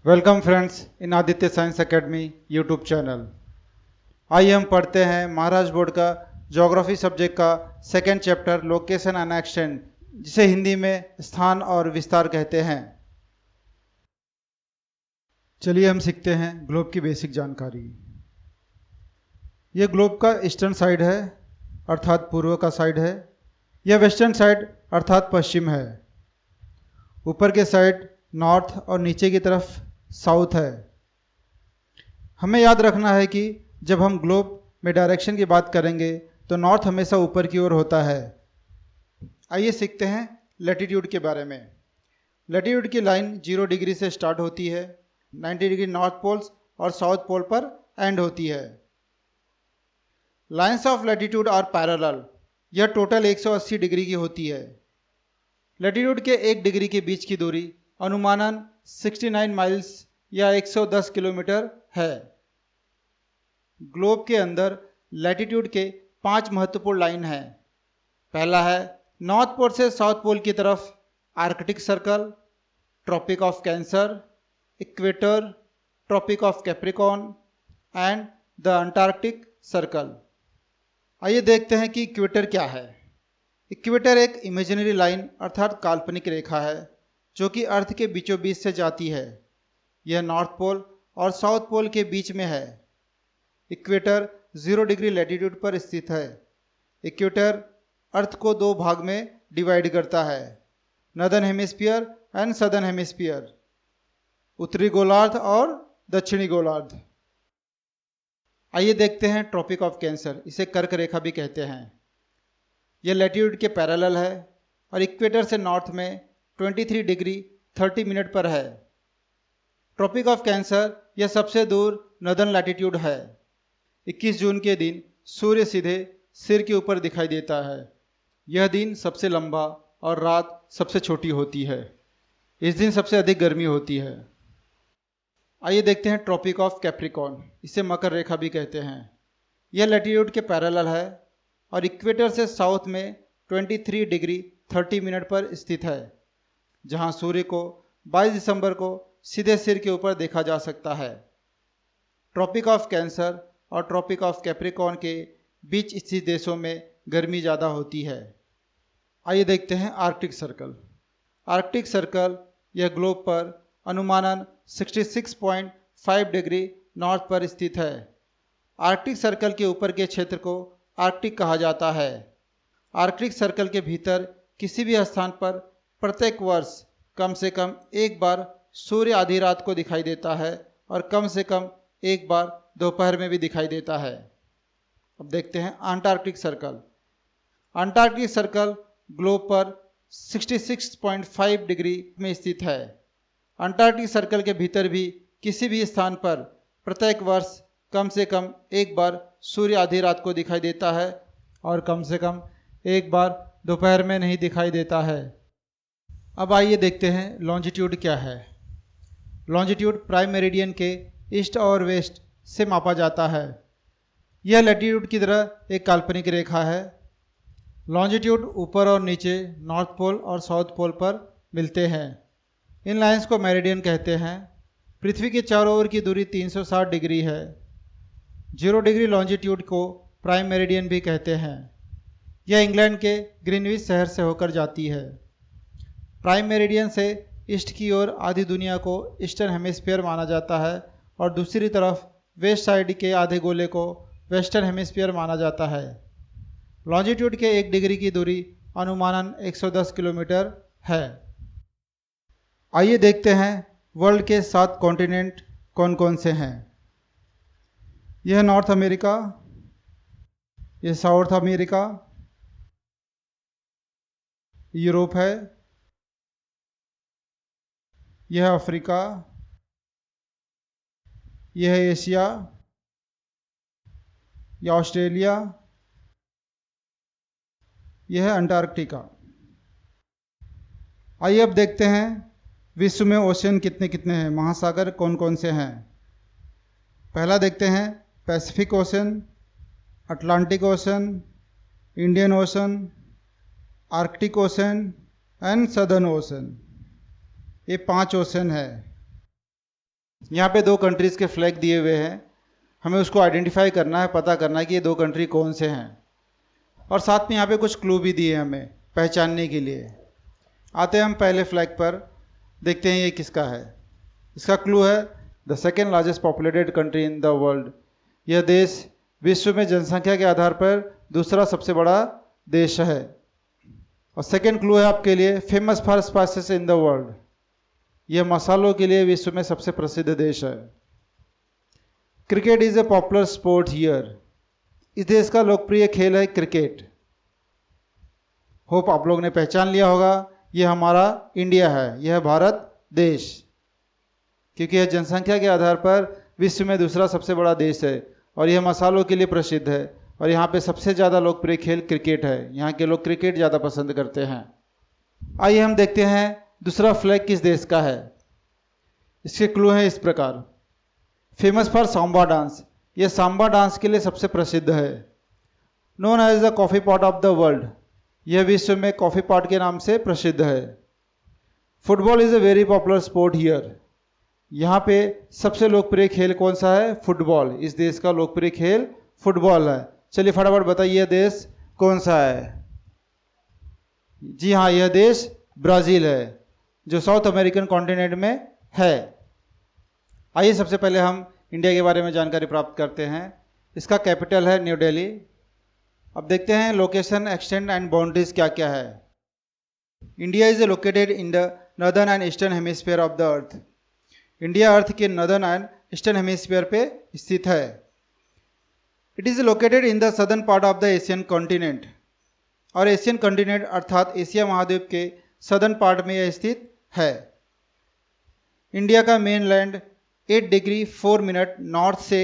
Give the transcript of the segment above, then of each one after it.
Welcome friends इन Aditya science academy YouTube channel. आइए हम पढ़ते हैं महाराष्ट्र बोर्ड का ज्योग्राफी सब्जेक्ट का second chapter location and extent, जिसे हिंदी में स्थान और विस्तार कहते हैं। चलिए हम सीखते हैं ग्लोब की बेसिक जानकारी। यह ग्लोब का ईस्टर्न साइड है अर्थात पूर्व का साइड है। यह वेस्टर्न साइड अर्थात पश्चिम है। ऊपर के साइड नॉर्थ और नीचे की तरफ साउथ है। हमें याद रखना है कि जब हम ग्लोब में डायरेक्शन की बात करेंगे तो नॉर्थ हमेशा ऊपर की ओर होता है। आइए सीखते हैं लैटिट्यूड के बारे में। लैटिट्यूड की लाइन 0 डिग्री से स्टार्ट होती है, 90 डिग्री नॉर्थ पोल्स और साउथ पोल पर एंड होती है। Lines of latitude are parallel. यह टोटल 180 डिग्री की होती है। लैटिट्यूड के 1 डिग्री के बीच की दूरी अनुमानन 69 माइल्स या 110 किलोमीटर है। ग्लोब के अंदर लैटिट्यूड के 5 महत्वपूर्ण लाइन हैं। पहला है नॉर्थ पोल से साउथ पोल की तरफ Arctic Circle, Tropic of Cancer, equator, Tropic of Capricorn and the Antarctic Circle. आइए देखते हैं कि इक्वेटर क्या है। इक्वेटर एक इमेजिनरी लाइन अर्थात काल्पनिक रेखा है जो कि अर्थ के बीचों बीच से जाती है। यह नॉर्थ पोल और साउथ पोल के बीच में है। इक्वेटर 0 डिग्री लैटिट्यूड पर स्थित है। इक्वेटर अर्थ को 2 भाग में डिवाइड करता है, northern hemisphere and southern hemisphere, उत्तरी गोलार्ध और दक्षिणी गोलार्ध। आइए देखते हैं ट्रॉपिक ऑफ कैंसर, इसे कर्क रेखा भी कहते हैं। यह लैटिट्यूड के पैरेलल है और इक्वेटर से नॉर्थ में 23 डिग्री 30 मिनट पर है। ट्रॉपिक ऑफ कैंसर यह सबसे दूर नॉर्दर्न लैटिट्यूड है। 21 जून के दिन सूर्य सीधे सिर के ऊपर दिखाई देता है। यह दिन सबसे लंबा और रात सबसे छोटी होती है। इस दिन सबसे अधिक गर्मी होती है। आइए देखते हैं ट्रॉपिक ऑफ कैप्रिकॉर्न, इसे मकर रेखा भी कहते हैं। यह लैटिट्यूड के पैरेलल है और इक्वेटर से साउथ में 23 डिग्री 30 मिनट पर स्थित है, जहां सूर्य को 22 दिसंबर को सीधे सिर के ऊपर देखा जा सकता है। ट्रॉपिक ऑफ कैंसर और ट्रॉपिक ऑफ कैप्रिकॉर्न के बीच स्थित देशों में गर्मी ज़्यादा होती है। आइए देखते हैं आर्कटिक सर्कल। आर्कटिक सर्कल यह ग्लोब पर अनुमानन 66.5 डिग्री नॉर्थ पर स्थित है। आर्कटिक सर्कल के ऊपर के क्षेत्र को आर्कटिक कहा जाता है। आर्कटिक सर्कल के भीतर किसी भी स्थान पर प्रत्येक वर्ष कम से कम एक बार सूर्य आधी रात को दिखाई देता है और कम से कम एक बार दोपहर में भी दिखाई देता है। अब देखते हैं Antarctic circle. Antarctic circle globe पर 66.5 डिग्री में स्थित है। अंटार्कटिक सर्कल के भीतर भी किसी भी स्थान पर प्रत्येक वर्ष कम से कम एक बार सूर्य आधी रात को दिखाई देता है और कम से कम एक बार दोपहर में नहीं दिखाई देता है। अब आइए देखते हैं लॉन्जिट्यूड क्या है। लॉन्जिट्यूड प्राइम मेरिडियन के ईस्ट और वेस्ट से मापा जाता है। यह लैटिट्यूड की तरह एक काल्पनिक रेखा है। लॉन्जिट्यूड ऊपर और नीचे नॉर्थ पोल और साउथ पोल पर मिलते हैं। इन लाइंस को मेरिडियन कहते हैं। पृथ्वी के चारों ओर की दूरी 360 डिग्री है। 0 डिग्री लॉन्जिट्यूड को प्राइम मेरिडियन भी कहते हैं। यह इंग्लैंड के ग्रीनविच शहर से होकर जाती है। प्राइम मेरिडियन से ईस्ट की ओर आधी दुनिया को ईस्टर्न हेमिस्फीयर माना जाता है और दूसरी तरफ वेस्ट साइड के आधे गोले को वेस्टर्न हेमिस्फीयर माना जाता है। लॉन्जिट्यूड के 1 डिग्री की दूरी अनुमानन 110 किलोमीटर है। आइए देखते हैं वर्ल्ड के 7 कॉन्टिनेंट कौन कौन से हैं। यह नॉर्थ अमेरिका, यह साउथ अमेरिका, यूरोप है, यह अफ्रीका, यह है एशिया, यह ऑस्ट्रेलिया, यह है अंटार्कटिका। आइए अब देखते हैं विश्व में ओशन कितने कितने हैं, महासागर कौन कौन से हैं। पहला देखते हैं Pacific ocean, Atlantic ocean, Indian ocean, Arctic ocean and southern ocean. ये 5 ओशन है। यहाँ पे दो कंट्रीज़ के फ्लैग दिए हुए हैं, हमें उसको आइडेंटिफाई करना है, पता करना है कि ये दो कंट्री कौन से हैं। और साथ में यहाँ पे कुछ क्लू भी दिए हैं हमें पहचानने के लिए। आते हैं हम पहले फ्लैग पर, देखते हैं ये किसका है। इसका क्लू है the second largest populated country in the world. यह देश विश्व में जनसंख्या के आधार पर दूसरा सबसे बड़ा देश है। और सेकेंड क्लू है आपके लिए famous for spices in the world. यह मसालों के लिए विश्व में सबसे प्रसिद्ध देश है। Cricket is a popular sport here. इस देश का लोकप्रिय खेल है क्रिकेट। होप आप लोग ने पहचान लिया होगा, यह हमारा इंडिया है, यह भारत देश, क्योंकि यह जनसंख्या के आधार पर विश्व में दूसरा सबसे बड़ा देश है और यह मसालों के लिए प्रसिद्ध है। और यहाँ पे सबसे ज़्यादा लोकप्रिय खेल क्रिकेट है, यहाँ के लोग क्रिकेट ज़्यादा पसंद करते हैं। आइए हम देखते हैं दूसरा फ्लैग किस देश का है। इसके क्लू हैं इस प्रकार। Famous for samba dance. यह सांबा डांस के लिए सबसे प्रसिद्ध है। Known as the coffee pot of the world. यह विश्व में कॉफ़ी पॉट के नाम से प्रसिद्ध है। Football is a very popular sport here. यहाँ पे सबसे लोकप्रिय खेल कौन सा है? फुटबॉल। इस देश का लोकप्रिय खेल फुटबॉल है। चलिए फटाफट बताइए देश कौन सा है? जी हाँ, यह देश ब्राज़ील है, जो साउथ अमेरिकन कॉन्टिनेंट में है। आइए सबसे पहले हम इंडिया के बारे में जानकारी प्राप्त करते हैं। इसका कैपिटल है न्यू दिल्ली। अब देखते हैं लोकेशन, एक्सटेंट एंड बाउंड्रीज क्या क्या है। India is located in the northern and eastern hemisphere of the earth. India earth के नॉर्दर्न एंड ईस्टर्न हेमिस्फीयर पे स्थित है। It is located in the southern part of the Asian continent. और Asian continent अर्थात Asia महाद्वीप के southern part में यह स्थित है। इंडिया का main land 8 degree 4 minute north से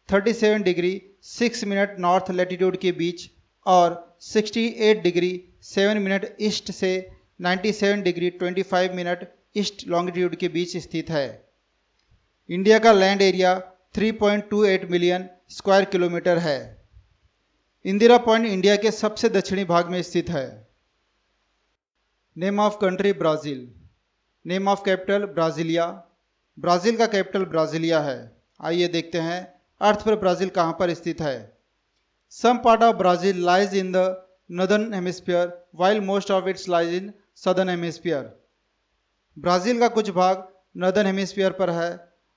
37 डिग्री 6 मिनट नॉर्थ लैटिट्यूड के बीच और 68 डिग्री 7 मिनट ईस्ट से 97 डिग्री 25 मिनट ईस्ट लॉन्गिट्यूड के बीच स्थित है। इंडिया का land area 3.28 million square kilometre है। इंदिरा पॉइंट इंडिया के सबसे दक्षिणी भाग में स्थित है। Name of country Brazil. Name of capital Brasilia. Brazil का कैपिटल ब्राज़ीलिया है। आइए देखते हैं अर्थ पर ब्राज़ील कहाँ पर स्थित है। Some part of Brazil lies in the northern hemisphere while most of its lies in southern hemisphere. Brazil का कुछ भाग नॉर्दर्न हेमिस्फीयर पर है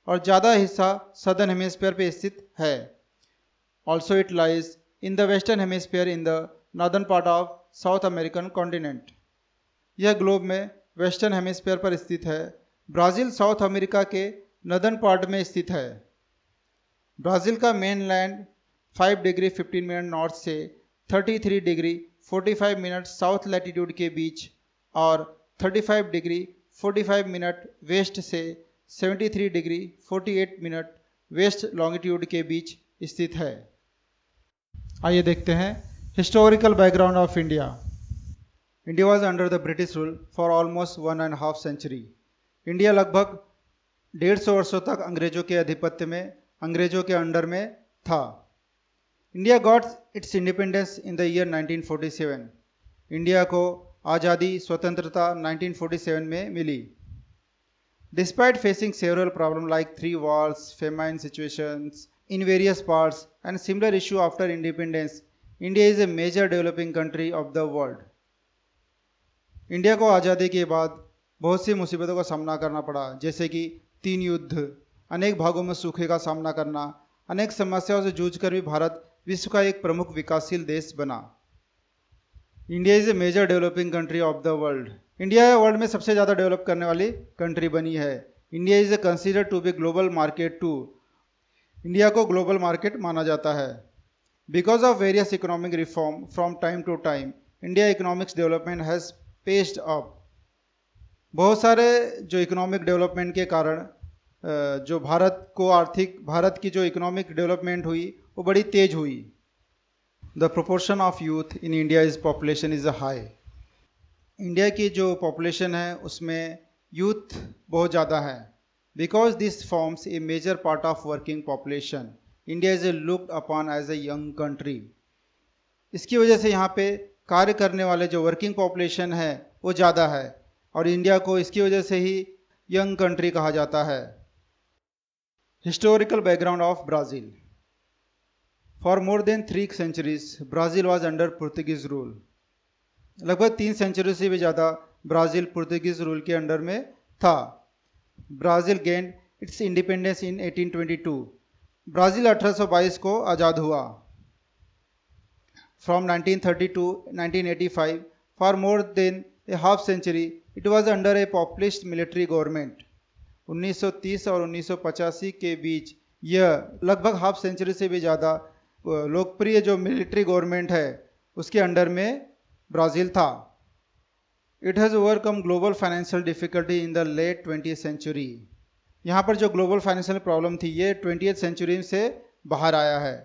और ज़्यादा हिस्सा सदर्न हेमिस्फीयर पर स्थित है। Also it lies in the western hemisphere in the northern part of south American continent. यह ग्लोब में वेस्टर्न हेमिस्फीयर पर स्थित है। ब्राज़ील साउथ अमेरिका के नॉर्दर्न पार्ट में स्थित है। ब्राज़ील का main land 5 degree 15 minute north से 33 डिग्री 45 मिनट साउथ लैटिट्यूड के बीच और 35 डिग्री 45 मिनट वेस्ट से 73 डिग्री 48 मिनट वेस्ट लॉन्गिट्यूड के बीच स्थित है। आइए देखते हैं historical background of India. India was under the British rule for almost 1.5 century. India लगभग 150 वर्षों तक अंग्रेजों के आधिपत्य में, अंग्रेजों के अंडर में था। India got its independence in the year 1947। India को आज़ादी, स्वतंत्रता 1947 में मिली। Despite facing several problems like 3 wars, famine situations in various parts, and similar issue after independence, India is a major developing country of the world. India को आज़ादी के बाद बहुत सी मुसीबतों का सामना करना पड़ा, जैसे कि 3 युद्ध, अनेक भागों में सूखे का सामना करना, अनेक समस्याओं से जूझकर भी भारत विश्व का एक प्रमुख विकासशील देश बना। India is a major developing country of the world. India world में सबसे ज़्यादा डेवलप करने वाली कंट्री बनी है। India is a consider to be global market too. India को ग्लोबल मार्केट माना जाता है। Because of various economic reform from time to time, India economics development has paced up. बहुत सारे जो इकोनॉमिक डेवलपमेंट के कारण जो भारत की जो इकोनॉमिक डेवलपमेंट हुई वो बड़ी तेज हुई। The proportion of youth in India is population is high. India की जो पॉपुलेशन है उसमें यूथ बहुत ज़्यादा है। Because this forms a major part of working population, India is a looked upon as a young country. इसकी वजह से यहाँ पे कार्य करने वाले जो वर्किंग पॉपुलेशन है वो ज़्यादा है और इंडिया को इसकी वजह से ही यंग कंट्री कहा जाता है। Historical background of Brazil. For more than 3 centuries, Brazil was under Portuguese rule. लगभग 3 सेंचुरी से भी ज़्यादा ब्राज़ील पुर्तगीज रूल के अंडर में था. Brazil gained it's independence in 1822. Brazil 1822 को आज़ाद हुआ. From 1930 to 1985, for more than a half century, it was under a populist military government. 1930 और 1985 के बीच यह लगभग हाफ सेंचुरी से भी ज़्यादा लोकप्रिय जो मिलिट्री गवर्नमेंट है उसके अंडर में ब्राज़ील था. It has overcome global financial difficulty in the late 20th century. यहाँ पर जो ग्लोबल फाइनेंशियल प्रॉब्लम थी ये 20th सेंचुरी से बाहर आया है.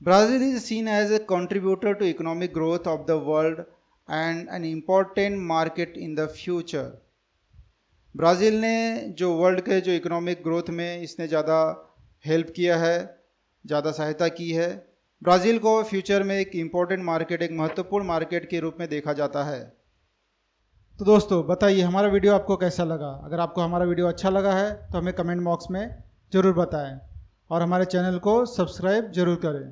Brazil is seen as a contributor to economic growth of the world and an important market in the future. Brazil ने जो वर्ल्ड के जो इकोनॉमिक ग्रोथ में इसने ज़्यादा हेल्प किया है, ज़्यादा सहायता की है. ब्राज़ील को फ्यूचर में एक इम्पोर्टेंट मार्केट, एक महत्वपूर्ण मार्केट के रूप में देखा जाता है. तो दोस्तों बताइए हमारा वीडियो आपको कैसा लगा. अगर आपको हमारा वीडियो अच्छा लगा है तो हमें कमेंट बॉक्स में ज़रूर बताएं और हमारे चैनल को सब्सक्राइब ज़रूर करें.